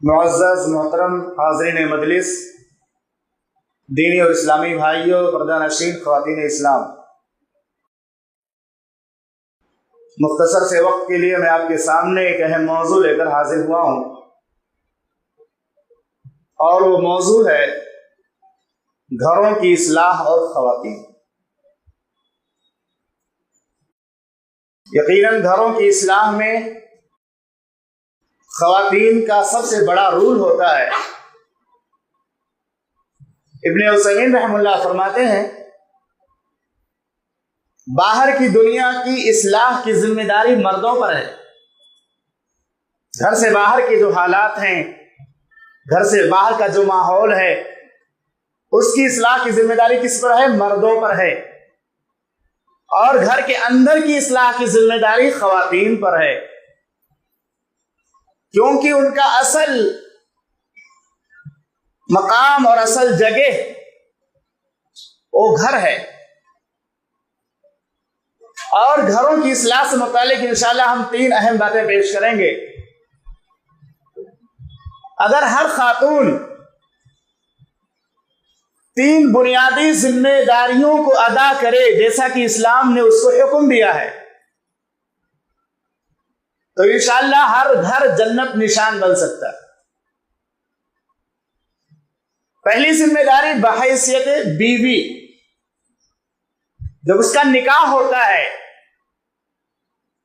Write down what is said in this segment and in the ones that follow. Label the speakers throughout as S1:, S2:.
S1: معزز محترم حاضرین مجلس، دینی اور اسلامی بھائیوں، پردہ نشین خواتین اسلام، مختصر سے وقت کے لیے میں آپ کے سامنے ایک اہم موضوع لے کر حاضر ہوا ہوں، اور وہ موضوع ہے گھروں کی اصلاح اور خواتین۔ یقیناً گھروں کی اصلاح میں خواتین کا سب سے بڑا رول ہوتا ہے۔ ابن عثیمین رحمہ اللہ فرماتے ہیں باہر کی دنیا کی اصلاح کی ذمہ داری مردوں پر ہے۔ گھر سے باہر کے جو حالات ہیں، گھر سے باہر کا جو ماحول ہے، اس کی اصلاح کی ذمہ داری کس پر ہے؟ مردوں پر ہے۔ اور گھر کے اندر کی اصلاح کی ذمہ داری خواتین پر ہے، کیونکہ ان کا اصل مقام اور اصل جگہ وہ گھر ہے۔ اور گھروں کی اصلاح سے متعلق انشاءاللہ ہم 3 اہم باتیں پیش کریں گے۔ اگر ہر خاتون 3 بنیادی ذمہ داریوں کو ادا کرے جیسا کہ اسلام نے اس کو حکم دیا ہے، تو انشاءاللہ ہر گھر جنت نشان بن سکتا ہے۔ پہلی ذمہ داری بحیثیت بیوی، جب اس کا نکاح ہوتا ہے،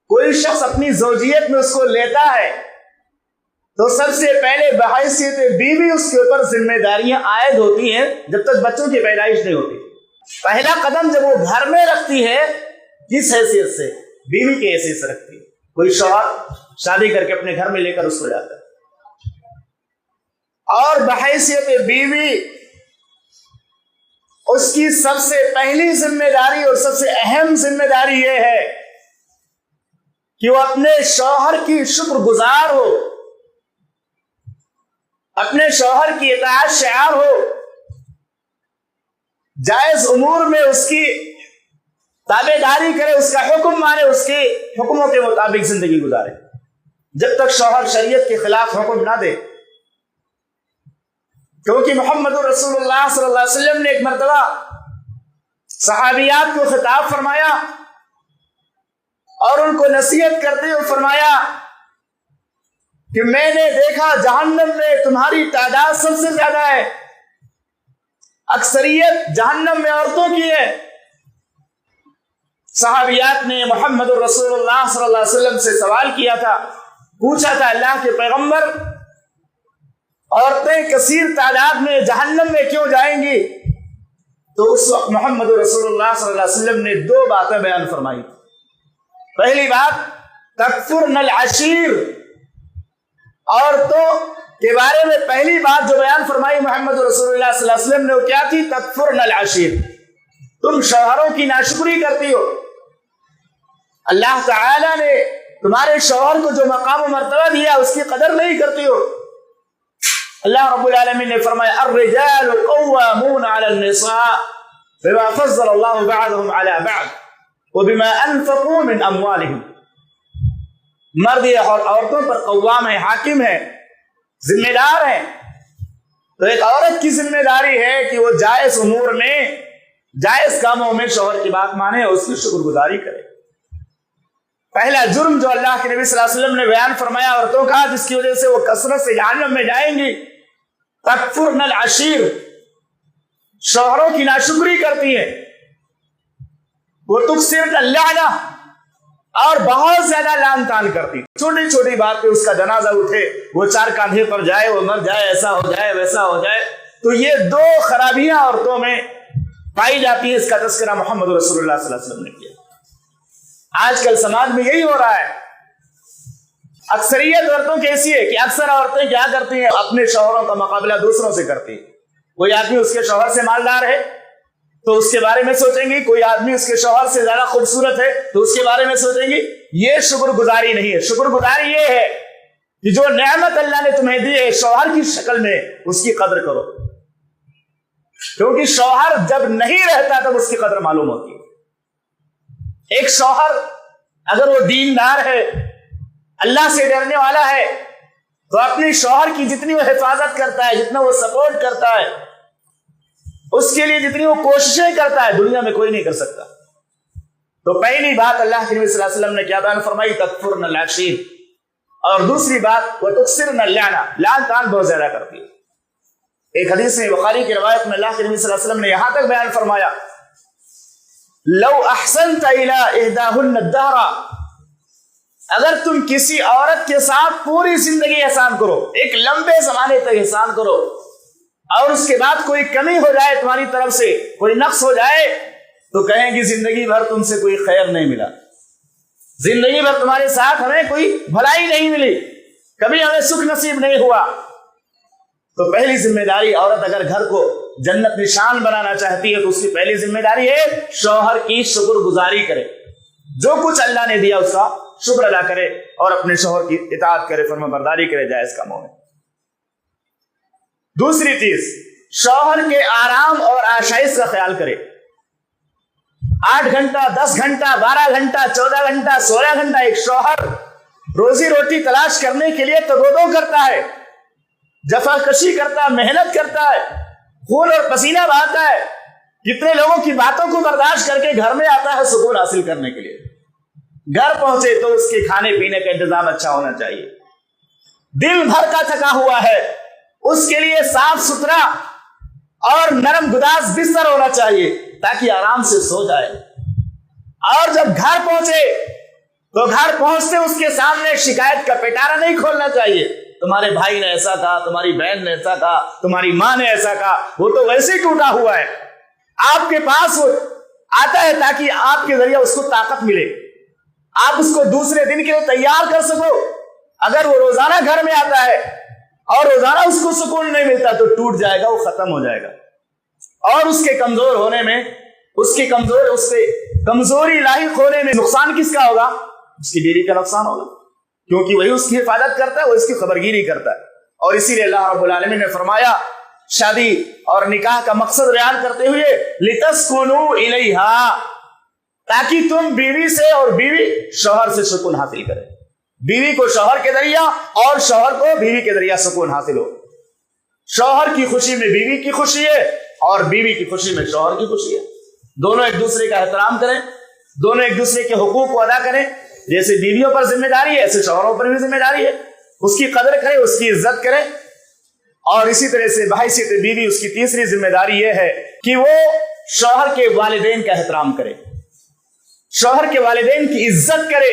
S1: کوئی شخص اپنی زوجیت میں اس کو لیتا ہے، تو سب سے پہلے بحیثیت بیوی اس کے اوپر ذمہ داریاں عائد ہوتی ہیں جب تک بچوں کی پیدائش نہیں ہوتی۔ پہلا قدم جب وہ گھر میں رکھتی ہے، کس حیثیت سے؟ بیوی کی حیثیت سے رکھتی ہے۔ کوئی شوہر شادی کر کے اپنے گھر میں لے کر اس کو جاتا ہے، اور بحیثیت بیوی اس کی سب سے پہلی ذمہ داری اور سب سے اہم ذمہ داری یہ ہے کہ وہ اپنے شوہر کی شکر گزار ہو، اپنے شوہر کی اطاعت شعار ہو، جائز امور میں اس کی تابع داری کرے، اس کا حکم مانے، اس کے حکموں کے مطابق زندگی گزارے، جب تک شوہر شریعت کے خلاف حکم نہ دے۔ کیونکہ محمد رسول اللہ صلی اللہ علیہ وسلم نے ایک مرتبہ صحابیات کو خطاب فرمایا اور ان کو نصیحت کرتے ہوئے فرمایا کہ میں نے دیکھا جہنم میں تمہاری تعداد سب سے زیادہ ہے، اکثریت جہنم میں عورتوں کی ہے۔ صحابیات نے محمد رسول اللہ صلی اللہ علیہ وسلم سے سوال کیا تھا، پوچھا تھا اللہ کے پیغمبر، عورتیں کثیر تعداد میں جہنم میں کیوں جائیں گی؟ تو اس وقت محمد رسول اللہ صلی اللہ علیہ وسلم نے 2 باتیں بیان فرمائی۔ پہلی بات تکفرن العشیر، عورتوں کے بارے میں پہلی بات جو بیان فرمائی محمد رسول اللہ صلی اللہ علیہ وسلم نے وہ کیا تھی؟ تکفرن العشیر، تم شوہروں کی ناشکری کرتی ہو۔ اللہ تعالی نے تمہارے شوہر کو جو مقام و مرتبہ دیا اس کی قدر نہیں کرتی ہو۔ اللہ رب العالمین نے فرمایا الرجال قوامون علی النساء بما فضل اللہ بعضهم علی بعض وبما انفقوا من اموالهم۔ مرد اور عورتوں پر قوام ہے، حاکم ہے، ذمہ دار ہے۔ تو ایک عورت کی ذمہ داری ہے کہ وہ جائز امور میں، جائز کاموں میں شوہر کی بات مانے اور اس کی شکر گزاری کرے۔ پہلا جرم جو اللہ کے نبی صلی اللہ علیہ وسلم نے بیان فرمایا عورتوں کا، جس کی وجہ سے وہ کثرت سے جہنم میں جائیں گی، تکفرن العشیر، شوہروں کی ناشکری کرتی ہے، وہ تکثرن اللعنہ، اور بہت زیادہ لعن طعن کرتی، چھوٹی چھوٹی بات پہ اس کا جنازہ اٹھے، وہ 4 کاندھے پر جائے، وہ مر جائے، ایسا ہو جائے ویسا ہو جائے۔ تو یہ 2 خرابیاں عورتوں میں پائی جاتی ہیں، اس کا تذکرہ محمد رسول اللہ صلی اللہ علیہ وسلم نے کیا۔ آج کل سماج میں یہی ہو رہا ہے، اکثریت عورتوں کی ایسی ہے کہ اکثر عورتیں کیا کرتی ہیں؟ اپنے شوہروں کا مقابلہ دوسروں سے کرتی ہیں۔ کوئی آدمی اس کے شوہر سے مالدار ہے تو اس کے بارے میں سوچیں گی، کوئی آدمی اس کے شوہر سے زیادہ خوبصورت ہے تو اس کے بارے میں سوچیں گی۔ یہ شکر گزاری نہیں ہے۔ شکر گزاری یہ ہے کہ جو نعمت اللہ نے تمہیں دی ہے شوہر کی شکل میں، اس کی قدر کرو، کیونکہ شوہر جب نہیں رہتا تب اس کی قدر معلوم ہوتی ہے۔ ایک شوہر اگر وہ دیندار ہے، اللہ سے ڈرنے والا ہے، تو اپنی شوہر کی جتنی وہ حفاظت کرتا ہے، جتنا وہ سپورٹ کرتا ہے، اس کے لیے جتنی وہ کوششیں کرتا ہے، دنیا میں کوئی نہیں کر سکتا۔ تو پہلی بات اللہ کے نبی صلی اللہ علیہ وسلم نے کیا بیان فرمائی؟ تکفرن العشیر۔ اور دوسری بات وتکثرن اللعنہ، لعن طعن بہت زیادہ کرتی ہے۔ ایک حدیث میں بخاری کی روایت میں اللہ کے نبی صلی اللہ علیہ وسلم نے یہاں تک بیان فرمایا، لو احسنت الی احداہن الدہر، اگر تم کسی عورت کے ساتھ پوری زندگی احسان کرو، ایک لمبے زمانے تک احسان کرو، اور اس کے بعد کوئی کمی ہو جائے تمہاری طرف سے، کوئی نقص ہو جائے، تو کہیں گی زندگی بھر تم سے کوئی خیر نہیں ملا، زندگی بھر تمہارے ساتھ ہمیں کوئی بھلائی نہیں ملی، کبھی ہمیں سکھ نصیب نہیں ہوا۔ تو پہلی ذمہ داری، عورت اگر گھر کو جنت نشان بنانا چاہتی ہے تو اس کی پہلی ذمہ داری ہے شوہر کی شکر گزاری کرے، جو کچھ اللہ نے دیا اس کا شکر ادا کرے اور اپنے شوہر کی اطاعت کرے، فرما برداری کرے جائز کاموں میں۔ دوسری چیز، شوہر کے آرام اور آشائش کا خیال کرے۔ 8 گھنٹہ 10 گھنٹہ 12 گھنٹہ 14 گھنٹہ 16 گھنٹہ ایک شوہر روزی روٹی تلاش کرنے کے لیے تگودو کرتا ہے، جفا کشی کرتا ہے، محنت کرتا ہے، خون اور پسینہ بہاتا ہے، کتنے لوگوں کی باتوں کو برداشت کر کے گھر میں آتا ہے سکون حاصل کرنے کے لیے۔ گھر پہنچے تو اس کے کھانے پینے کا انتظام اچھا ہونا چاہیے، دل بھر کا تھکا ہوا ہے، اس کے لیے صاف ستھرا اور نرم گداز بستر ہونا چاہیے تاکہ آرام سے سو جائے۔ اور جب گھر پہنچے تو گھر پہنچتے اس کے سامنے شکایت کا پٹارا نہیں کھولنا چاہیے، تمہارے بھائی نے ایسا کہا، تمہاری بہن نے ایسا کہا، تمہاری ماں نے ایسا کہا، وہ تو ویسے ہی ٹوٹا ہوا ہے۔ آپ کے پاس وہ آتا ہے تاکہ آپ کے ذریعے اس کو طاقت ملے، آپ اس کو دوسرے دن کے لیے تیار کر سکو۔ اگر وہ روزانہ گھر میں آتا ہے اور روزانہ اس کو سکون نہیں ملتا تو ٹوٹ جائے گا، وہ ختم ہو جائے گا، اور اس کے کمزور ہونے میں، اس کے کمزوری لاحق ہونے میں نقصان کس کا ہوگا؟ اس کی بیوی کا نقصان ہوگا، کیونکہ وہی اس کی حفاظت کرتا ہے، وہ اس کی خبرگیری کرتا ہے۔ اور اسی لیے اللہ رب العالمین نے فرمایا، شادی اور نکاح کا مقصد بیان کرتے ہوئے لِتَسْكُنُوا إِلَيْهَا، تاکہ تم بیوی سے اور بیوی شوہر سے سکون حاصل کرے، بیوی کو شوہر کے ذریعہ اور شوہر کو بیوی کے ذریعہ سکون حاصل ہو۔ شوہر کی خوشی میں بیوی کی خوشی ہے اور بیوی کی خوشی میں شوہر کی خوشی ہے، دونوں ایک دوسرے کا احترام کریں، دونوں ایک دوسرے کے حقوق کو ادا کریں، جیسے بیویوں پر ذمہ داری ہے ایسے شوہروں پر بھی ذمہ داری ہے، اس کی قدر کریں، اس کی عزت کریں۔ اور اسی طرح سے بحیثیت بیوی اس کی تیسری ذمہ داری یہ ہے کہ وہ شوہر کے والدین کا احترام کرے، شوہر کے والدین کی عزت کرے،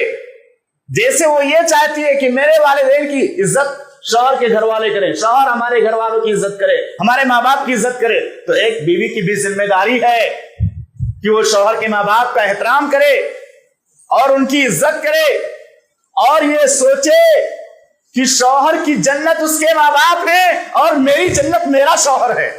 S1: جیسے وہ یہ چاہتی ہے کہ میرے والدین کی عزت شوہر کے گھر والے کریں، شوہر ہمارے گھر والوں کی عزت کرے، ہمارے ماں باپ کی عزت کرے، تو ایک بیوی کی بھی ذمہ داری ہے کہ وہ شوہر کے ماں باپ کا احترام کرے اور ان کی عزت کرے، اور یہ سوچے کہ شوہر کی جنت اس کے ماں باپ ہے اور میری جنت میرا شوہر ہے۔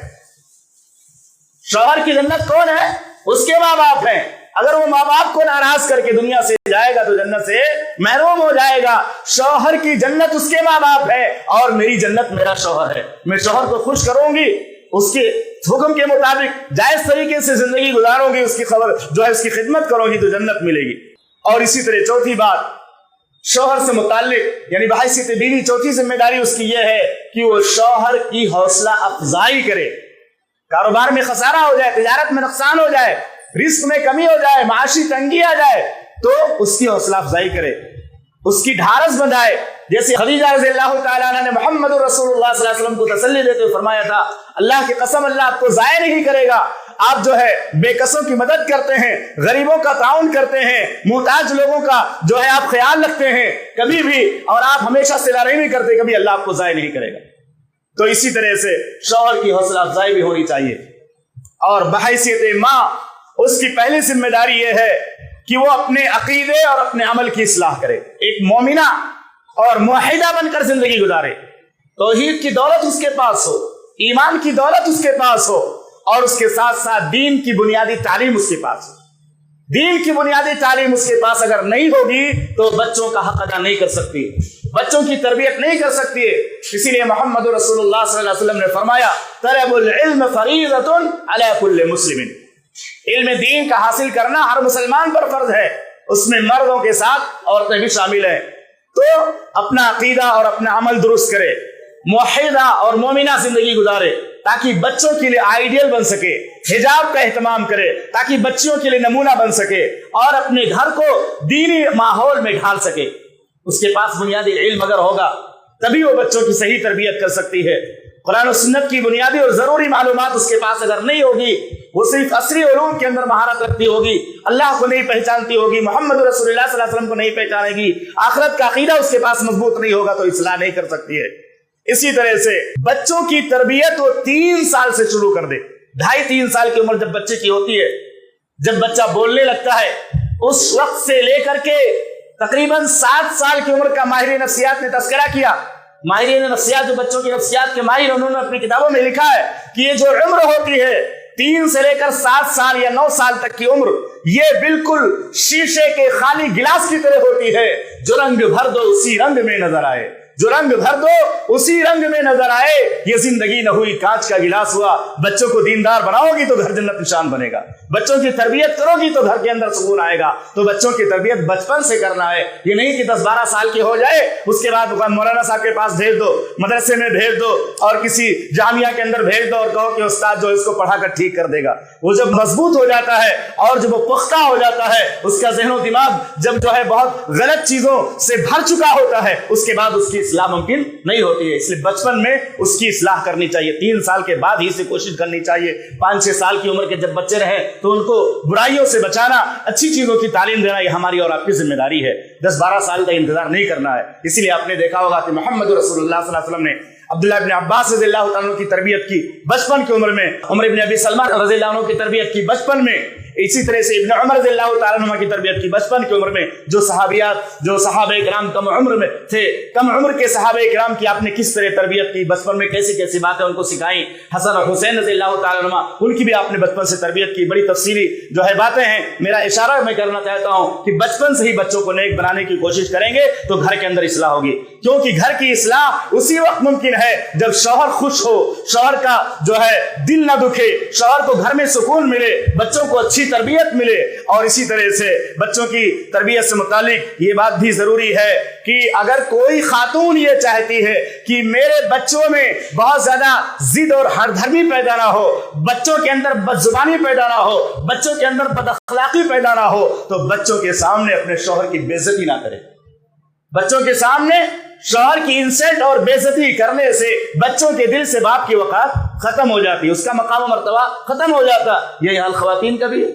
S1: شوہر کی جنت کون ہے؟ اس کے ماں باپ ہیں۔ اگر وہ ماں باپ کو ناراض کر کے دنیا سے جائے گا تو جنت سے محروم ہو جائے گا۔ شوہر کی جنت اس کے ماں باپ ہے اور میری جنت میرا شوہر ہے۔ میں شوہر کو خوش کروں گی، اس کے حکم کے مطابق جائز طریقے سے زندگی گزاروں گی، اس کی خبر جو ہے اس کی خدمت کروں گی تو جنت ملے گی۔ اور اسی طرح چوتھی بات شوہر سے متعلق، یعنی بحیثیت بیوی چوتھی ذمہ داری اس کی یہ ہے کہ وہ شوہر کی حوصلہ افزائی کرے۔ کاروبار میں خسارہ ہو جائے، تجارت میں نقصان ہو جائے، رزق میں کمی ہو جائے، معاشی تنگی آ جائے تو اس کی حوصلہ افزائی کرے، اس کی ڈھارس بندھائے۔ جیسے خدیجہ رضی اللہ تعالیٰ عنہ نے محمد رسول اللہ صلی اللہ علیہ وسلم کو تسلی دیتے ہوئے فرمایا تھا، اللہ کی قسم اللہ آپ کو ضائع نہیں کرے گا، آپ جو ہے بے کسوں کی مدد کرتے ہیں، غریبوں کا تعاون کرتے ہیں، محتاج لوگوں کا جو ہے آپ خیال رکھتے ہیں کبھی بھی، اور آپ ہمیشہ صلہ رحمی کرتے، کبھی اللہ آپ کو ضائع نہیں کرے گا۔ تو اسی طرح سے شوہر کی حوصلہ افزائی بھی ہونی چاہیے۔ اور بحیثیت ماں اس کی پہلی ذمہ داری یہ ہے کہ وہ اپنے عقیدے اور اپنے عمل کی اصلاح کرے، ایک مومنہ اور موحدہ بن کر زندگی گزارے، توحید کی دولت اس کے پاس ہو، ایمان کی دولت اس کے پاس ہو، اور اس کے ساتھ ساتھ دین کی بنیادی تعلیم اس کے پاس ہو۔ دین کی بنیادی تعلیم اس کے پاس اگر نہیں ہوگی تو بچوں کا حق ادا نہیں کر سکتی، بچوں کی تربیت نہیں کر سکتی ہے۔ اسی لیے محمد رسول اللہ صلی اللہ علیہ وسلم نے فرمایا، طلب العلم فریضۃ علی کل مسلم، علم دین کا حاصل کرنا ہر مسلمان پر فرض ہے، اس میں مردوں کے ساتھ عورتیں بھی شامل ہیں۔ تو اپنا عقیدہ اور اپنا عمل درست کرے، موحدہ اور مومنہ زندگی گزارے تاکہ بچوں کے لیے آئیڈیل بن سکے، حجاب کا اہتمام کرے تاکہ بچوں کے لیے نمونہ بن سکے اور اپنے گھر کو دینی ماحول میں ڈھال سکے۔ اس کے پاس بنیادی علم اگر ہوگا تبھی وہ بچوں کی صحیح تربیت کر سکتی ہے۔ قرآن و سنت کی بنیادی اور ضروری معلومات اس کے پاس اگر نہیں ہوگی، وہ صرف عصری علوم کے اندر مہارت رکھتی ہوگی، اللہ کو نہیں پہچانتی ہوگی، محمد رسول اللہ صلی اللہ علیہ وسلم کو نہیں پہچانے گی، آخرت کا عقیدہ اس کے پاس مضبوط نہیں ہوگا تو اصلاح نہیں کر سکتی ہے۔ اسی طرح سے بچوں کی تربیت وہ 3 سال سے شروع کر دے۔ 2.5-3 سال کی عمر جب بچے کی ہوتی ہے، جب بچہ بولنے لگتا ہے، اس وقت سے لے کر کے تقریباً 7 سال کی عمر کا ماہرین نفسیات نے تذکرہ کیا۔ ماہرین نفسیات جو بچوں کی نفسیات کے ماہر، انہوں نے اپنی کتابوں میں لکھا ہے کہ یہ جو عمر ہوتی ہے 3 سے لے کر 7 سال یا 9 سال تک کی عمر، یہ بالکل شیشے کے خالی گلاس کی طرح ہوتی ہے، جو رنگ بھر دو اسی رنگ میں نظر آئے، جو رنگ بھر دو اسی رنگ میں نظر آئے۔ یہ زندگی نہ ہوئی کانچ کا گلاس ہوا۔ بچوں کو دیندار بناؤ گی تو گھر جنت نشان بنے گا، بچوں کی تربیت کرو گی تو گھر کے اندر سکون آئے گا۔ تو بچوں کی تربیت بچپن سے کرنا ہے، یہ نہیں کہ 10-12 سال کے ہو جائے اس کے بعد مولانا صاحب کے پاس بھیج دو، مدرسے میں بھیج دو اور کسی جامعہ کے اندر بھیج دو اور کہو کہ استاد جو اس کو پڑھا کر ٹھیک کر دے گا۔ وہ جب مضبوط ہو جاتا ہے اور جب وہ پختہ ہو جاتا ہے، اس کا ذہن و دماغ جب جو ہے بہت غلط چیزوں سے بھر چکا ہوتا ہے، اس کے بعد اس کی اصلاح ممکن نہیں ہوتی ہے۔ اس لیے بچپن میں اس کی اصلاح کرنی چاہیے، 3 سال کے بعد ہی سے کوشش کرنی چاہیے۔ 5-6 سال کی عمر کے جب بچے رہیں تو ان کو برائیوں سے بچانا، اچھی چیزوں کی تعلیم دینا، یہ ہماری اور آپ کی ذمہ داری ہے۔ 10-12 سال کا انتظار نہیں کرنا ہے۔ اسی لیے آپ نے دیکھا ہوگا کہ محمد رسول اللہ صلی اللہ علیہ وسلم نے عبداللہ ابن عباس رضی اللہ تعالیٰ عنہ کی تربیت کی بچپن کی عمر میں، عمر ابن ابی سلمہ رضی اللہ عنہ کی تربیت کی بچپن میں، اسی طرح سے ابن عمر رضی اللہ تعالیٰ عنہ کی تربیت کی بچپن کی عمر میں۔ جو صحابہ کرام کم عمر میں تھے، کم عمر کے صحابہ کرام کی آپ نے کس طرح تربیت کی، بچپن میں کیسی کیسی باتیں ان کو سکھائیں۔ حسن اور حسین رضی اللہ تعالیٰ عنہ، ان کی بھی آپ نے بچپن سے تربیت کی۔ بڑی تفصیلی جو ہے باتیں ہیں، میرا اشارہ میں کرنا چاہتا ہوں کہ بچپن سے ہی بچوں کو نیک بنانے کی کوشش کریں گے تو گھر کے اندر اصلاح ہوگی، کیونکہ گھر کی اصلاح اسی وقت ممکن ہے جب شوہر خوش ہو، شوہر کا جو ہے دل نہ دکھے، شوہر کو گھر میں سکون ملے، بچوں کو اچھی تربیت ملے۔ اور اسی طرح سے بچوں کی تربیت سے متعلق یہ بات بھی ضروری ہے کہ اگر کوئی خاتون یہ چاہتی ہے کہ میرے بچوں میں بہت زیادہ ضد اور ہر دھرمی پیدا نہ ہو، بچوں کے اندر بد زبانی پیدا نہ ہو، بچوں کے اندر بد اخلاقی پیدا نہ ہو، تو بچوں کے سامنے اپنے شوہر کی بے عزتی نہ کرے۔ بچوں کے سامنے شوہر کی انسلٹ اور بے عزتی کرنے سے بچوں کے دل سے باپ کی وقار ختم ہو جاتی ہے، اس کا مقام و مرتبہ ختم ہو جاتا۔ یہی حال خواتین کا بھی ہے۔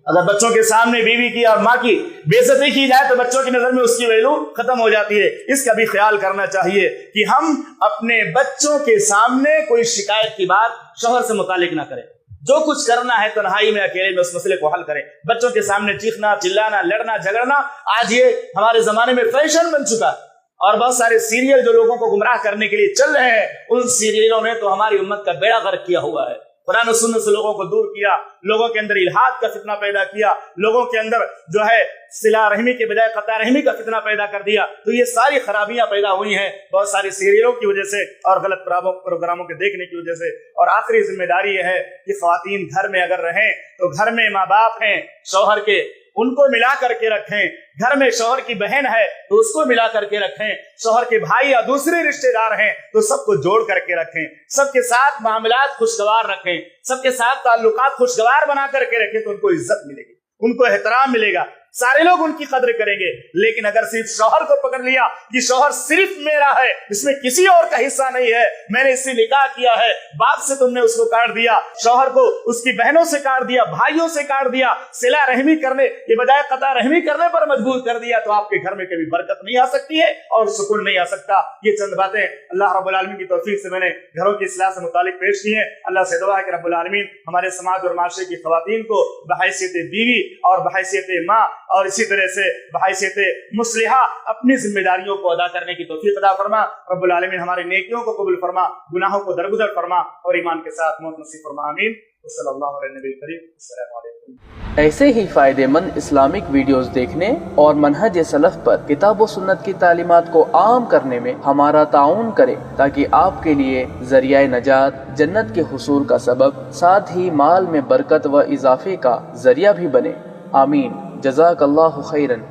S1: اگر بچوں کے سامنے بیوی کی اور ماں کی بے عزتی کی جائے تو بچوں کی نظر میں اس کی ویلو ختم ہو جاتی ہے۔ اس کا بھی خیال کرنا چاہیے کہ ہم اپنے بچوں کے سامنے کوئی شکایت کی بات شوہر سے متعلق نہ کریں۔ جو کچھ کرنا ہے تنہائی میں اکیلے میں اس مسئلے کو حل کریں۔ بچوں کے سامنے چیخنا، چلانا، لڑنا، جھگڑنا آج یہ ہمارے زمانے میں فیشن بن چکا ہے، اور بہت سارے سیریل جو لوگوں کو گمراہ کرنے کے لیے چل رہے ہیں، ان سیریلوں نے تو ہماری امت کا بیڑا غرق کیا ہوا ہے۔ قرآن و سنت سے لوگوں کو دور کیا، لوگوں کے اندر الحاد کا فتنہ پیدا کیا، لوگوں کے اندر جو ہے صلہ رحمی کے بجائے قطع رحمی کا فتنہ پیدا کر دیا۔ تو یہ ساری خرابیاں پیدا ہوئی ہیں بہت ساری سیریلوں کی وجہ سے اور غلط پروگراموں کے دیکھنے کی وجہ سے۔ اور آخری ذمہ داری یہ ہے کہ خواتین گھر میں اگر رہیں تو گھر میں ماں باپ ہیں شوہر کے، ان کو ملا کر کے رکھیں۔ گھر میں شوہر کی بہن ہے تو اس کو ملا کر کے رکھیں، شوہر کے بھائی یا دوسرے رشتہ دار ہیں تو سب کو جوڑ کر کے رکھیں، سب کے ساتھ معاملات خوشگوار رکھیں، سب کے ساتھ تعلقات خوشگوار بنا کر کے رکھیں تو ان کو عزت ملے گی، ان کو احترام ملے گا، سارے لوگ ان کی قدر کریں گے۔ لیکن اگر صرف شوہر کو پکڑ لیا کہ شوہر صرف میرا ہے، اس میں کسی اور کا حصہ نہیں ہے، میں نے اس سے نکاح کیا ہے، باپ سے تم نے اس کو کاٹ دیا، شوہر کو اس کی بہنوں سے کاٹ دیا، بھائیوں سے کاٹ دیا، صلہ رحمی کرنے کے بجائے قطع رحمی کرنے پر مجبور کر دیا، تو آپ کے گھر میں کبھی برکت نہیں آ سکتی ہے اور سکون نہیں آ سکتا۔ یہ چند باتیں اللہ رب العالمین کی توفیق سے میں نے گھروں کی اصلاح سے متعلق پیش کی ہیں۔ اللہ سے دعا ہے کہ رب العالمین ہمارے سماج اور معاشرے کی خواتین کو بحیثیت بیوی اور بحیثیت ماں اور اسی طرح سے بحیثیت مصلحہ اپنی ذمہ داریوں کو ادا کرنے کی توفیق عطا فرما۔ رب العالمین ہماری نیکیوں کو قبول فرما، گناہوں کو درگزر فرما اور ایمان کے ساتھ موت نصیب فرما، آمین۔ صلی اللہ علیہ نبی کریم۔ السلام علیکم۔
S2: ایسے ہی فائدہ مند اسلامک ویڈیوز دیکھنے اور منہج سلف پر کتاب و سنت کی تعلیمات کو عام کرنے میں ہمارا تعاون کریں تاکہ آپ کے لیے ذریعہ نجات، جنت کے حصول کا سبب، ساتھ ہی مال میں برکت و اضافے کا ذریعہ بھی بنے، آمین۔ جزاک اللہ خیرن۔